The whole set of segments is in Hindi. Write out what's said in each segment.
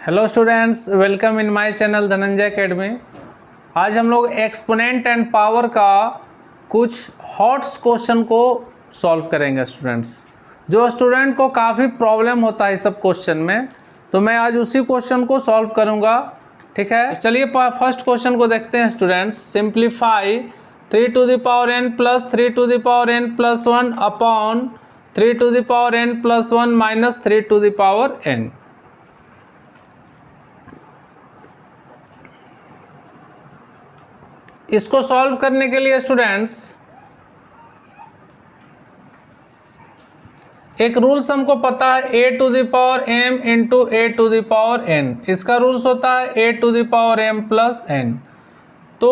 Hello students, welcome in my channel Dhananjay academy. आज हम लोग एक्सपोनेंट एंड पावर का कुछ हॉट्स क्वेश्चन को सॉल्व करेंगे स्टूडेंट्स। जो स्टूडेंट को काफ़ी प्रॉब्लम होता है इस सब क्वेश्चन में, तो मैं आज उसी क्वेश्चन को सॉल्व करूंगा। ठीक है, चलिए फर्स्ट क्वेश्चन को देखते हैं students. Simplify 3 to the power n plus 3 to the power n plus 1 upon 3 to the power n plus 1 minus 3 to the power n। इसको सॉल्व करने के लिए स्टूडेंट्स एक रूल्स हमको पता है, a to the power m into a to the power n। इसका रूल्स होता है a to the power m plus n। तो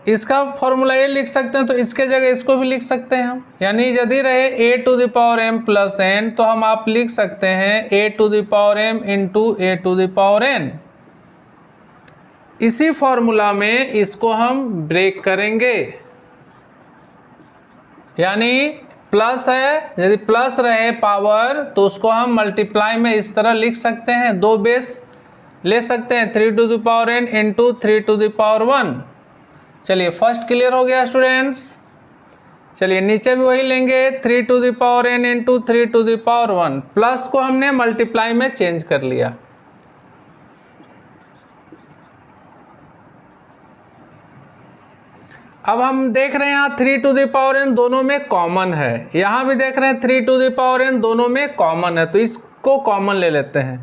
इसका फॉर्मूला ये लिख सकते हैं, तो इसके जगह इसको भी लिख सकते हैं हम। यानी यदि रहे a to the power m plus n, तो हम आप लिख सकते हैं a to the power m into a to the power n। इसी फॉर्मूला में इसको हम ब्रेक करेंगे, यानी प्लस है, यदि प्लस रहे पावर तो उसको हम मल्टीप्लाई में इस तरह लिख सकते हैं। दो बेस ले सकते हैं, 3 to the power n into 3 to the power 1। चलिए फर्स्ट क्लियर हो गया स्टूडेंट्स। चलिए नीचे भी वही लेंगे, 3 to the power n into 3 to the power 1। Plus को हमने मल्टीप्लाई में चेंज कर लिया। अब हम देख रहे हैं यहाँ 3 to the power n दोनों में कॉमन है, यहाँ भी देख रहे हैं 3 to the power n दोनों में कॉमन है, तो इसको कॉमन ले लेते हैं।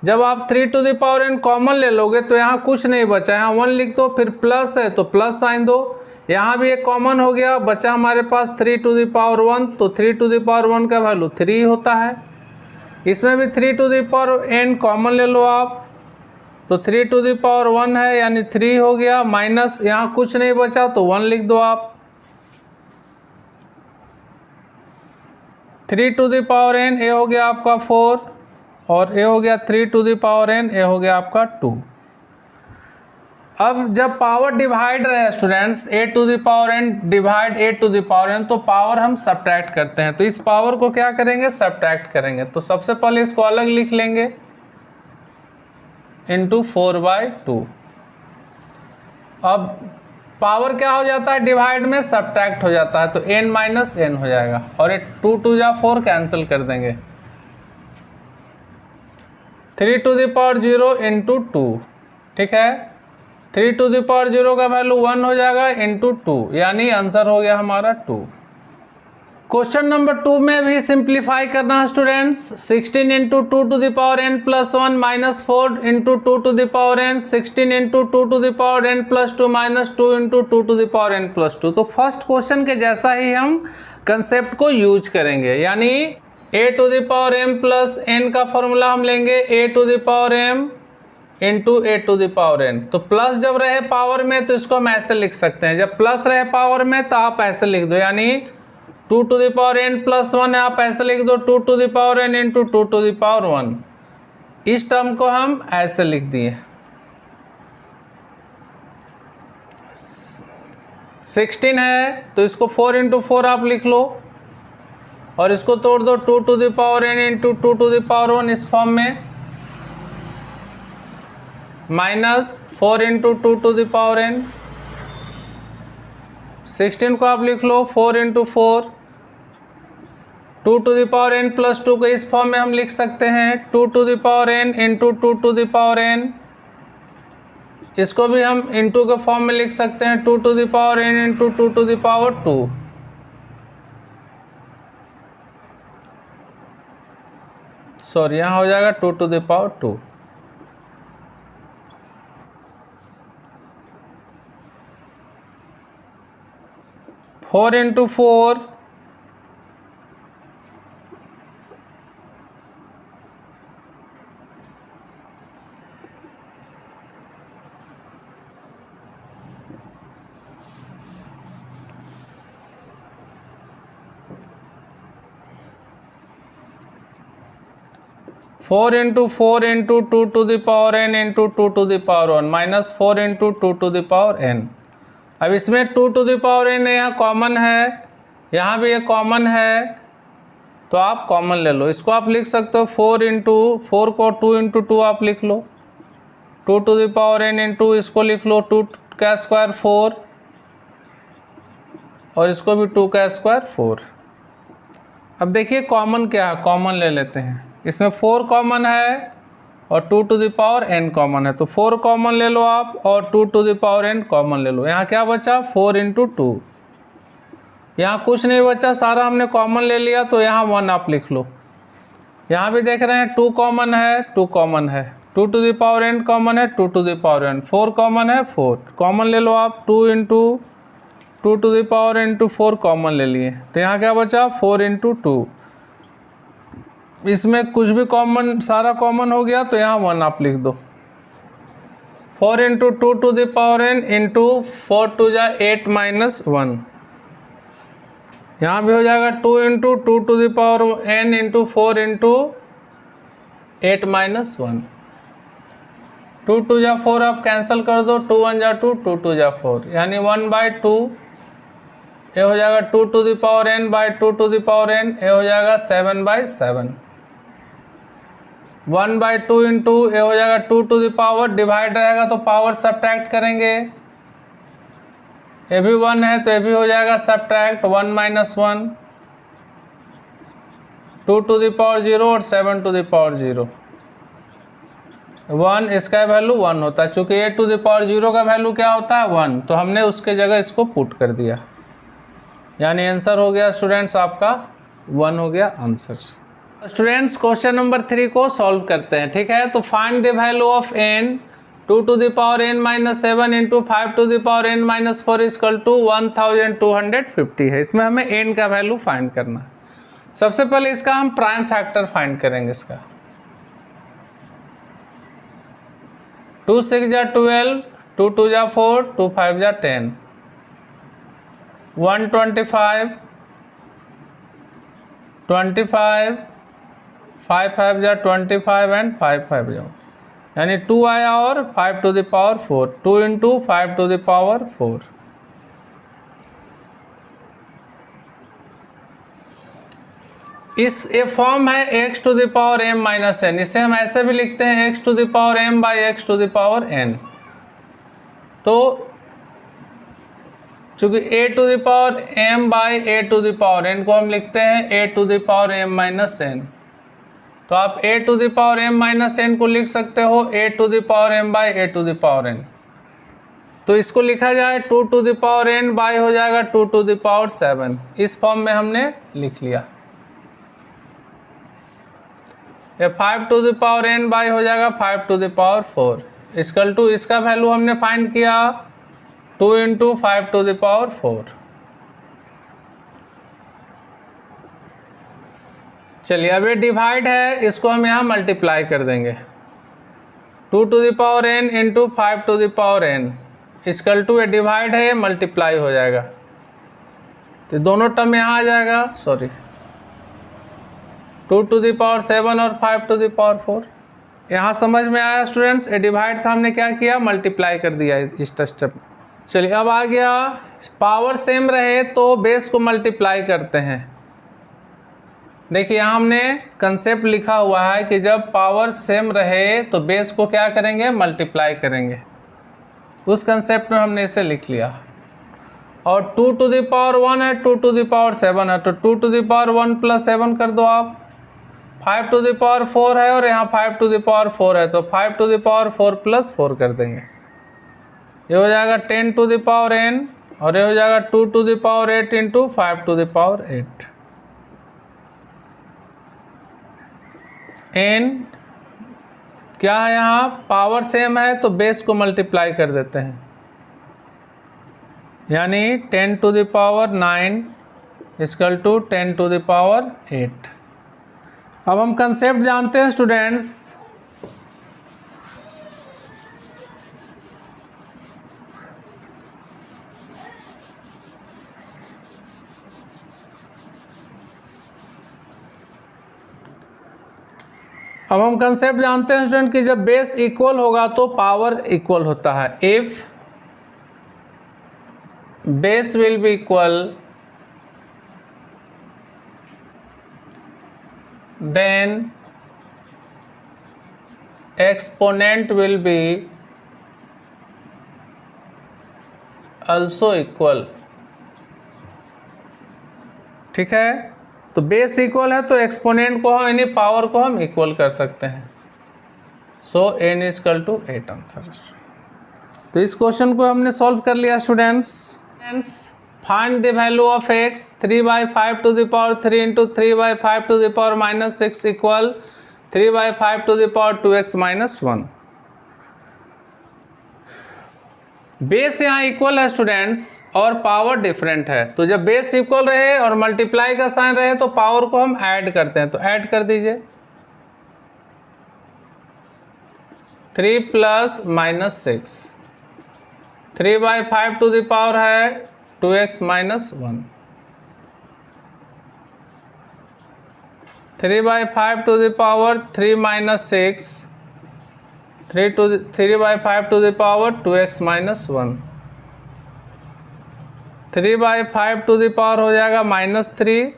जब आप 3 to the power n common ले लोगे तो यहाँ कुछ नहीं बचा, यहाँ 1 लिख दो, फिर प्लस है तो प्लस साइन दो। यहाँ भी एक कॉमन हो गया, बचा हमारे पास 3 to the power 1, तो 3 to the power 1 का वैल्यू 3 होता है। इसमें भी 3 to the power n common ले लो आप, तो 3 to the power 1 है, यानी 3 हो गया, माइनस यहाँ कुछ नहीं बचा तो 1 लिख दो आप। 3 to the power n ए हो गया आपका 4, और ए हो गया 3 to the power n ए हो गया आपका 2। अब जब पावर डिवाइड रहे students, a to the power n divide a to the power n, तो पावर हम सब्ट्रैक्ट करते हैं। तो इस पावर को क्या करेंगे, सब्ट्रैक्ट करेंगे। तो सबसे पहले इसको अलग लिख लेंगे, इंटू 4/2। अब पावर क्या हो जाता है, डिवाइड में सब्ट्रैक्ट हो जाता है, तो n माइनस n हो जाएगा, और 2 2 जा 4 कैंसिल कर देंगे। 3 to the power 0 इंटू 2, ठीक है। 3 to the power 0 का वैल्यू 1 हो जाएगा इंटू 2, यानी आंसर हो गया हमारा 2। क्वेश्चन नंबर 2 में भी सिंप्लीफाई करना है students. 16 into 2 to the power n plus 1 minus 4 into 2 to the power n, 16 into 2 to the power n plus 2 minus 2 into 2 to the power n plus 2। तो फर्स्ट क्वेश्चन के जैसा ही हम कंसेप्ट को यूज करेंगे, यानी a to the power m plus n का फॉर्मूला हम लेंगे a to the power m into a to the power n। तो प्लस जब रहे पावर में तो इसको हम ऐसे लिख सकते हैं, जब प्लस रहे पावर में तो आप ऐसे लिख दो, यानी 2 to the power n plus 1 है, आप ऐसे लिख दो 2 to the power n into 2 to the power 1। इस टर्म को हम ऐसे लिख दिए। 16 है तो इसको 4 इंटू 4 आप लिख लो, और इसको तोड़ दो 2 to the power n into 2 to the power 1 इस फॉर्म में, minus 4 into 2 to the power n। 16 को आप लिख लो 4 into 4, 2 to the power n plus 2 को इस फॉर्म में हम लिख सकते हैं 2 to the power n into 2 to the power n। इसको भी हम इंटू के फॉर्म में लिख सकते हैं 2 to the power n into 2 to the power 2। Sorry, यहाँ हो जाएगा 2 to the power 2। Four into 4, 4 into 4 into 2 to the power n into 2 to the power 1 minus 4 into 2 to the power n। अब इसमें 2 to the power n यहाँ कॉमन है, यहाँ भी ये कॉमन है, तो आप कॉमन ले लो। इसको आप लिख सकते हो 4 इंटू 4 को 2 इंटू 2 आप लिख लो, 2 to the power n into इसको लिख लो 2 का स्क्वायर 4 और इसको भी 2 का स्क्वायर 4। अब देखिए कॉमन क्या है, कॉमन ले लेते हैं। इसमें 4 कॉमन है और 2 to the power n common है, तो 4 कॉमन ले लो आप और 2 to the power n common ले लो। यहाँ क्या बचा 4 इंटू 2, यहाँ कुछ नहीं बचा, सारा हमने कॉमन ले लिया, तो यहाँ 1 आप लिख लो। यहाँ भी देख रहे हैं 2 कॉमन है, 2 कॉमन है, 2 to the power n common है, 2 to the power n, 4 common है, 4 कॉमन ले लो आप, 2 into 2 to the power into 4 common ले लिए, तो यहाँ क्या बचा 4 इंटू 2। इसमें कुछ भी कॉमन, सारा कॉमन हो गया, तो यहाँ 1 आप लिख दो। 4 into 2 to the power n into 4 टू जा 8 माइनस 1, यहाँ भी हो जाएगा 2 into 2 to the power n into 4 into 8 minus 1। 2 टू जा 4 आप कैंसिल कर दो, 2 1 जा 2, 2 टू जा 4, यानी 1/2, ये हो जाएगा 2 to the power n by 2 to the power n, ये हो जाएगा 7/7। 1/2 इंटू ये हो जाएगा 2 टू द पावर, डिवाइड रहेगा तो पावर सब्ट्रैक्ट करेंगे, ये भी 1 है तो ये भी हो जाएगा subtract 1 minus 1, 2 to the power 0 और 7 टू द पावर 0, 1 इसका वैल्यू 1 होता है। चूँकि a टू द पावर 0 का वैल्यू क्या होता है 1, तो हमने उसके जगह इसको पुट कर दिया, यानी आंसर हो गया स्टूडेंट्स आपका 1 हो गया आंसर। स्टूडेंट्स क्वेश्चन नंबर 3 को सॉल्व करते हैं, ठीक है। तो find the value of n 2 to the power n minus 7 into 5 to the power n minus 4 equal to 1250 है। इसमें हमें n का वैल्यू फाइंड करना है। सबसे पहले इसका हम प्राइम फैक्टर फाइंड करेंगे। इसका 2 6 जा 12, 2 2 जा 4, 2 5 जा 10, 125, 25, 5 5 जा 25 एंड 5 5 जाओ, यानी 2 आया और 5 to the power 4, 2 into 5 to the power 4। इस ये फॉर्म है x to the power m minus n, इसे हम ऐसे भी लिखते हैं x to the power m by x to the power n। तो चूंकि a to the power m by a to the power n को हम लिखते हैं a to the power m minus n, तो आप a to the power m minus n को लिख सकते हो a to the power m by a to the power n। तो इसको लिखा जाए 2 to the power n by हो जाएगा 2 टू द पावर 7। इस फॉर्म में हमने लिख लिया। ये 5 to the power n by हो जाएगा 5 to the power 4 equal to, इसका वैल्यू हमने फाइंड किया 2 इंटू 5 टू द पावर 4। चलिए अब ये डिवाइड है, इसको हम यहाँ मल्टीप्लाई कर देंगे। 2 to the power n into 5 to the power n equal to, ये डिवाइड है, ये मल्टीप्लाई हो जाएगा, तो दोनों टर्म यहाँ आ जाएगा, सॉरी 2 टू द पावर 7 और 5 टू द पावर 4। यहाँ समझ में आया स्टूडेंट्स? ये डिवाइड था, हमने क्या किया मल्टीप्लाई कर दिया इस स्टेप। चलिए अब आ गया, पावर सेम रहे तो बेस को मल्टीप्लाई करते हैं। देखिए यहाँ हमने कंसेप्ट लिखा हुआ है कि जब पावर सेम रहे तो बेस को क्या करेंगे मल्टीप्लाई करेंगे, उस कंसेप्ट में हमने इसे लिख लिया। और 2 टू द पावर 1 है, 2 टू द पावर 7 है, तो 2 टू द पावर 1 प्लस 7 कर दो आप। 5 टू द पावर 4 है और यहाँ 5 टू द पावर 4 है, तो 5 टू द पावर 4 प्लस 4 कर देंगे, ये हो जाएगा 10 टू द पावर n, और ये हो जाएगा 2 to the power 8 into 5 to the power 8। n क्या है, यहाँ पावर सेम है तो बेस को मल्टीप्लाई कर देते हैं, यानी 10 to the power 9 equal to 10 to the power 8। अब हम कंसेप्ट जानते हैं स्टूडेंट्स, अब हम कंसेप्ट जानते हैं स्टूडेंट कि जब बेस इक्वल होगा तो पावर इक्वल होता है। If base will be equal then exponent will be also equal। ठीक है, तो बेस इक्वल है तो एक्सपोनेंट को हम यानी पावर को हम इक्वल कर सकते हैं। So n equal to 8 answer. तो इस क्वेश्चन को हमने सॉल्व कर लिया students. Find the value of x 3/5 to the power 3 into 3/5 to the power -6 equal 3/5 to the power 2x -1। Base यहाँ इक्वल है स्टूडेंट्स और पावर डिफरेंट है, तो जब बेस इक्वल रहे और मल्टीप्लाई का साइन रहे तो पावर को हम ऐड करते हैं। तो ऐड कर दीजिए 3 + -6 3/5 टू द पावर है 2x -1 3/5 to the power 3 - 6 3/5 to the power 2x -1 3/5 to the power हो जाएगा -3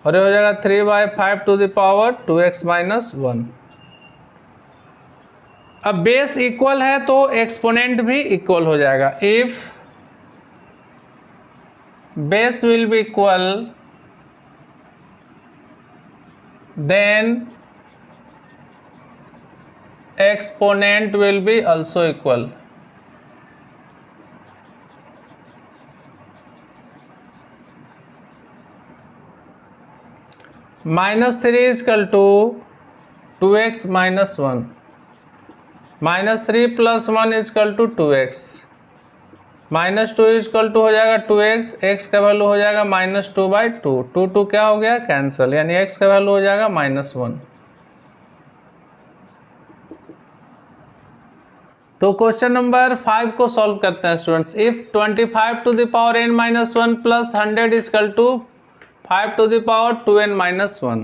और ये हो जाएगा 3/5 टू द पावर 2x -1। अब बेस इक्वल है तो एक्सपोनेंट भी इक्वल हो जाएगा। If base will be equal then exponent will be also equal। -3 equal to 2x -1 -3 + 1 equal to 2x -2 equal to हो जाएगा 2x x का वैल्यू हो जाएगा -2/2 2 क्या हो गया कैंसिल, यानी x का वैल्यू हो जाएगा -1। तो क्वेश्चन नंबर 5 को सॉल्व करते हैं students. If 25 to the power n - 1 plus 100 equal to 5 to the power 2n - 1।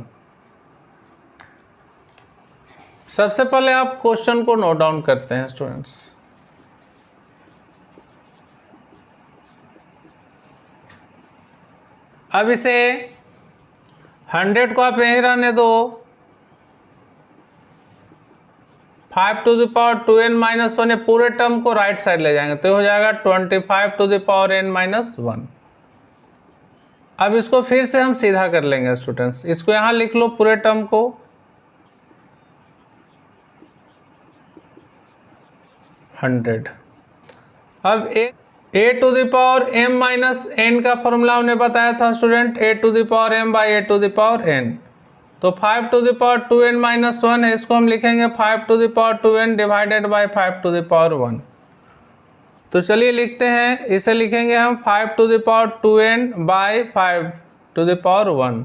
सबसे पहले आप क्वेश्चन को नोट डाउन करते हैं स्टूडेंट्स। अब इसे 100 को आप यहीं रहने दो, 5 टू द पावर 2n - 1 पूरे टर्म को राइट साइड ले जाएंगे तो हो जाएगा 25 टू द पावर n - 1। अब इसको फिर से हम सीधा कर लेंगे स्टूडेंट्स, इसको यहाँ लिख लो पूरे टर्म को। अब a to the power m - n का फॉर्मूला हमने बताया था student, a to the power m by a to the power n। तो 5 टू द पावर 2n - 1 है, इसको हम लिखेंगे 5 to the power 2n divided by 5 to the power 1। तो चलिए लिखते हैं, इसे लिखेंगे हम 5 to the power 2n by 5 to the power 1।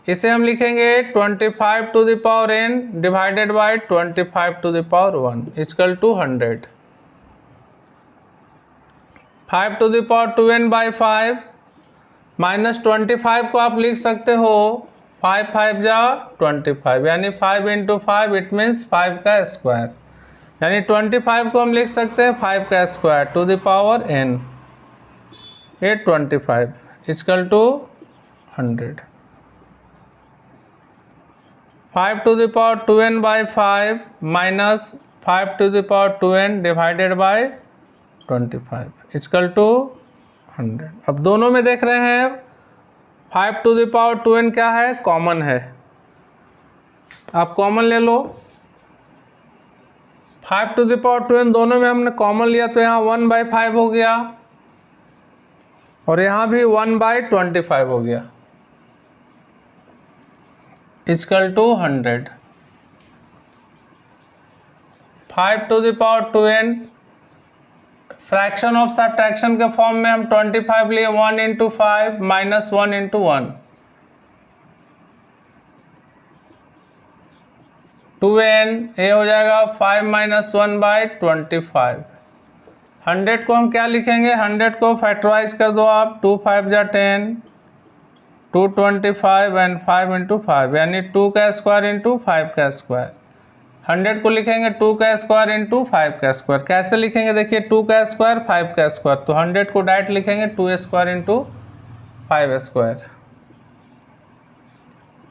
इसे हम लिखेंगे 25 to the power n divided by 25 to the power 1 equal to 100। 5 to the power 2n by 5 -25 को आप लिख सकते हो 5 5 जा 25, यानी 5 इंटू 5 इट मीन्स 5 का स्क्वायर, यानी 25 को हम लिख सकते हैं 5 का square to the power n 825 equal to 100। 5 to the power 2n by 5 minus 5 to the power 2n divided by 25 equal to 100। अब दोनों में देख रहे हैं 5 टू द पावर 2n क्या है, कॉमन है, आप कॉमन ले लो। 5 टू द पावर 2n दोनों में हमने कॉमन लिया तो यहाँ 1/5 हो गया और यहाँ भी 1/25 हो गया equal to 100। 5 to the power 2n fraction of subtraction के फॉर्म में हम 25 लिए 1 इंटू 5 माइनस 1 इंटू 1 2n ये हो जाएगा 5 - 1/25। 100 को हम क्या लिखेंगे, 100 को फैक्टराइज कर दो आप, 2 5 जा 10 225 एंड 5 इंटू 5 यानी 2 का स्क्वायर इंटू 5 का स्क्वायर। 100 को लिखेंगे 2 का स्क्वायर इंटू 5 का स्क्वायर। कैसे लिखेंगे देखिए, 2 का स्क्वायर 5 का स्क्वायर, तो 100 को डायरेक्ट लिखेंगे 2 square into 5 square.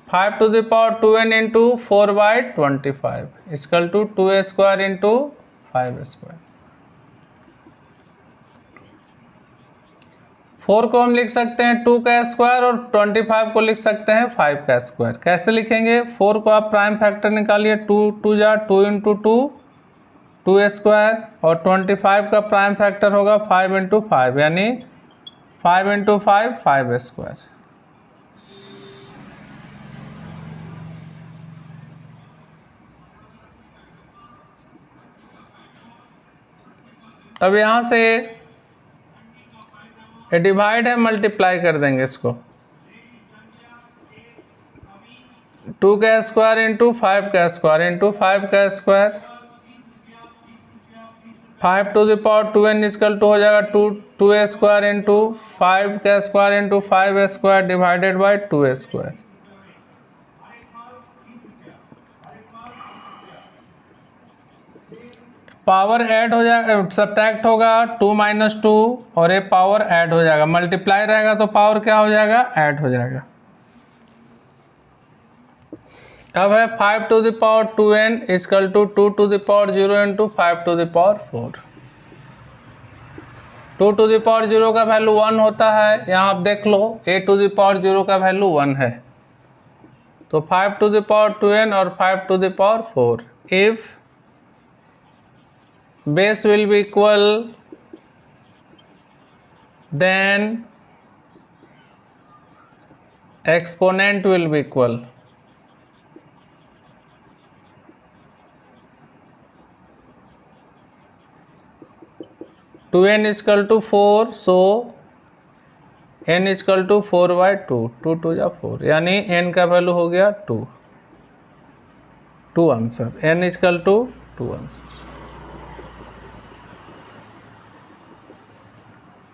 5 to the power 2n into 4/25 equal to 2a square into 5 square. 4 को हम लिख सकते हैं 2 का स्क्वायर और 25 को लिख सकते हैं 5 का स्क्वायर। कैसे लिखेंगे? 4 को आप प्राइम फैक्टर निकालिए, 2 जा 2 इंटू 2 स्क्वायर, और 25 का प्राइम फैक्टर होगा 5 इंटू 5 यानी 5 इंटू 5 स्क्वायर। अब यहाँ से ये डिवाइड है, मल्टीप्लाई कर देंगे इसको, 2 का स्क्वायर इंटू 5 का स्क्वायर इंटू 5 का square, 5 to the power 2n equal to हो जाएगा 2a स्क्वायर इंटू 5 का square into 5 square divided by 2a square. Power add हो जाएगा, सब्ट्रैक्ट होगा 2 माइनस 2 और ये पावर ऐड हो जाएगा, मल्टीप्लाई रहेगा तो पावर क्या हो जाएगा? ऐड हो जाएगा। अब है 5 to the power 2n equal to 2 to the power 0 into 5 to the power 4। 2 to the power 0 का वैल्यू 1 होता है, यहाँ आप देख लो a टू द पावर 0 का वैल्यू 1 है, तो 5 टू द पावर 2n और 5 to the power 4। If base will be equal, then exponent will be equal। Two n equal to 4, so n equal to 4/2, 2 2 जा 4 यानी n का वैल्यू हो गया 2 answer, n equal to 2 answer.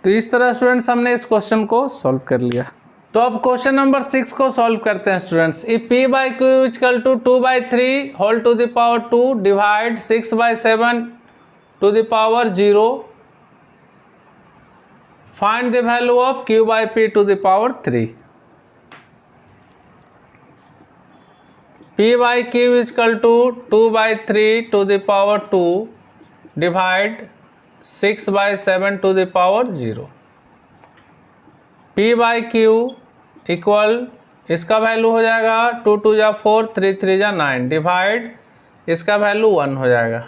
तो इस तरह स्टूडेंट्स हमने इस क्वेश्चन को सॉल्व कर लिया। तो अब क्वेश्चन नंबर 6 को सॉल्व करते हैं students. If p by q equal to 2/3 whole to the power 2 divide 6/7 to the power 0, find the value of q by p to the power 3। p by q equal to 2/3 to the power 2 divide 6/7 to the power 0। p by q equal, इसका वैल्यू हो जाएगा 2 2 जा 4, 3 3 जा 9 डिवाइड, इसका वैल्यू 1 हो जाएगा,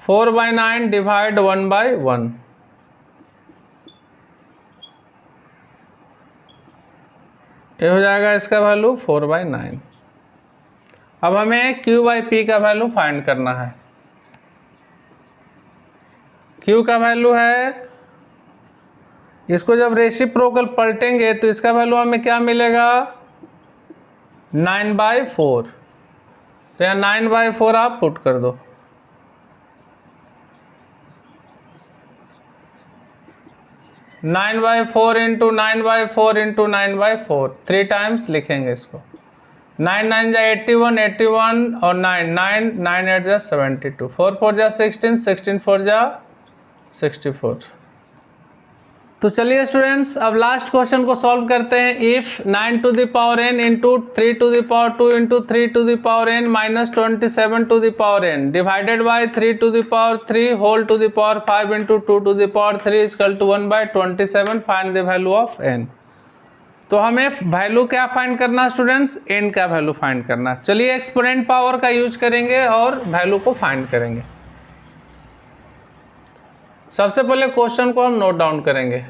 4/9 डिवाइड 1/1। ये हो जाएगा इसका वैल्यू 4/9। अब हमें q बाई पी का वैल्यू फाइंड करना है। q का वैल्यू है, इसको जब रेसिप्रोकल पलटेंगे तो इसका वैल्यू हमें क्या मिलेगा? 9/4। तो यहाँ 9/4 आप पुट कर दो, 9/4 इंटू 9/4 इंटू 9/4, 3 टाइम्स लिखेंगे इसको। 9 9 जा 81, 81 और 9 9 9 8 जा 72, 4 4 जा 16, 16 4 जा 64। तो चलिए स्टूडेंट्स अब लास्ट क्वेश्चन को सॉल्व करते हैं। If 9 to the power n into 3 to the power 2 into 3 to the power n minus 27 to the power n divided by 3 to the power 3 whole to the power 5 into 2 to the power 3 equal to 1/27, find the value of n। तो हमें वैल्यू क्या फाइंड करना स्टूडेंट्स? n का वैल्यू फाइंड करना। चलिए एक्सपोनेंट पावर का यूज करेंगे और वैल्यू को फाइंड करेंगे। सबसे पहले क्वेश्चन को हम नोट डाउन करेंगे।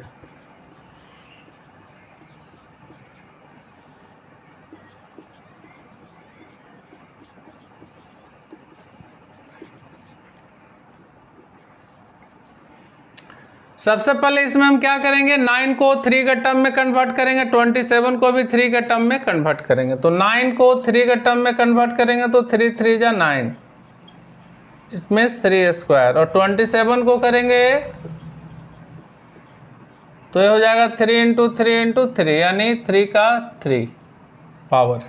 सबसे पहले इसमें हम क्या करेंगे? 9 को 3 के टर्म में कन्वर्ट करेंगे, 27 को भी 3 के टर्म में कन्वर्ट करेंगे। तो 9 को 3 के टर्म में कन्वर्ट करेंगे तो 3 3 जा 9, इट मीन्स 3 स्क्वायर, और 27 को करेंगे तो ये हो जाएगा 3 इंटू 3 इंटू 3 यानी 3 का 3 पावर।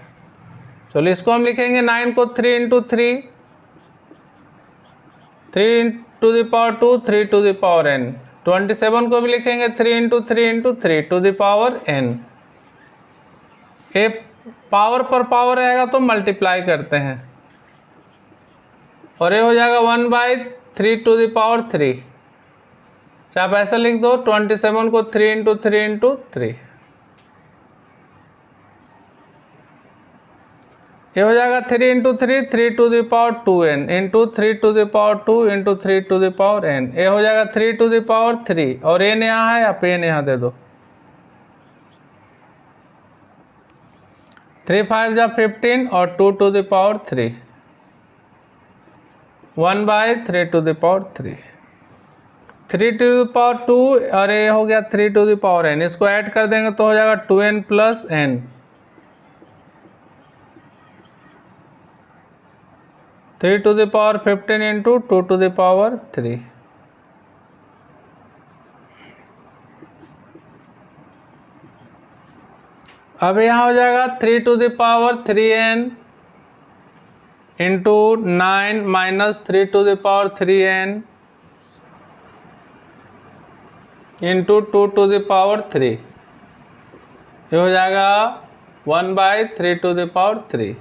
चलो इसको हम लिखेंगे 9 को 3 into 3, 3 to the power 2, 3 to the power n। 27 को भी लिखेंगे 3 into 3 into 3 to the power n ए पावर पर पावर रहेगा तो मल्टीप्लाई करते हैं, और ये हो जाएगा 1/3 चाहे आप ऐसा लिख दो 27 को 3 × 3 × 3, ये हो जाएगा 3 × 3 3⁴n इंटू 3⁴2 इंटू 3⁴n, ये हो जाएगा 3⁴3 और n यहाँ है, आप n यहाँ दे दो। 3 5 जा 15 और 2⁴3 1/3⁴3 3⁴2 और ये हो गया 3⁴n, इसको ऐड कर देंगे तो हो जाएगा 2n + n, three to the power 15 into 2⁴3। अब यहाँ हो जाएगा 3⁴3n into 9 minus 3⁴3n into 2⁴3, ये हो जाएगा 1/3⁴3।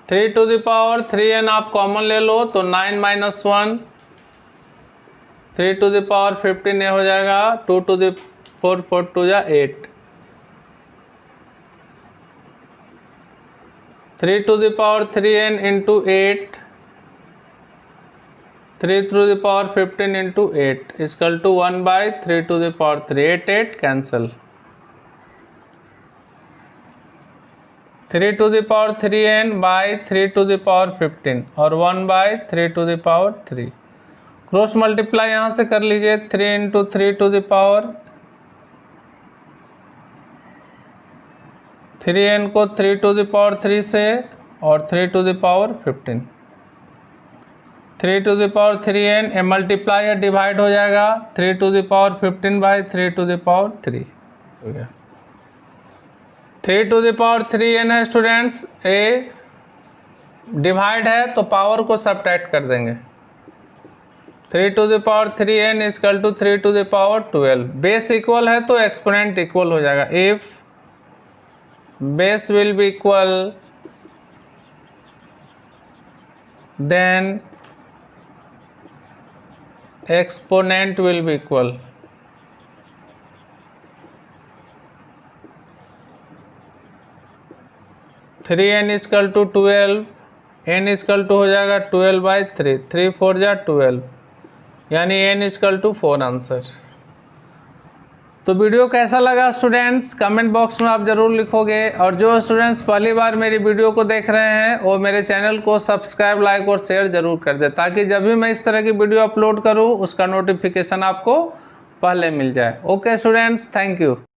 3⁴3n आप कॉमन ले लो तो 9 - 1 3⁴15, ये हो जाएगा 2⁴4 4 2 जा 8, 3⁴3n into 8 3⁴15 into 8 equal to 1/3⁴3, 8 8 cancel, 3⁴3n by 3⁴15 और 1/3⁴3, क्रॉस मल्टीप्लाई यहाँ से कर लीजिए, 3 × 3n को 3⁴3 से और 3⁴15, 3⁴3n ए मल्टीप्लाई या डिवाइड हो जाएगा 3⁴15/3⁴3 हो गया। 3⁴3n है स्टूडेंट्स, ए डिवाइड है तो पावर को सब्ट्रैक्ट कर देंगे, 3⁴3n equal to 3⁴12, base equal है तो एक्सपोनेंट इक्वल हो जाएगा, if base will be equal then exponent will be equal. Three n equal to 12, n equal to हो जाएगा 12/3, 3 4 जा 12, यानी n इक्वल टू 4 आंसर। तो वीडियो कैसा लगा स्टूडेंट्स, कमेंट बॉक्स में आप ज़रूर लिखोगे, और जो स्टूडेंट्स पहली बार मेरी वीडियो को देख रहे हैं वो मेरे चैनल को सब्सक्राइब, लाइक और शेयर ज़रूर कर दे, ताकि जब भी मैं इस तरह की वीडियो अपलोड करूँ उसका नोटिफिकेशन आपको पहले मिल जाए। Okay students, thank you.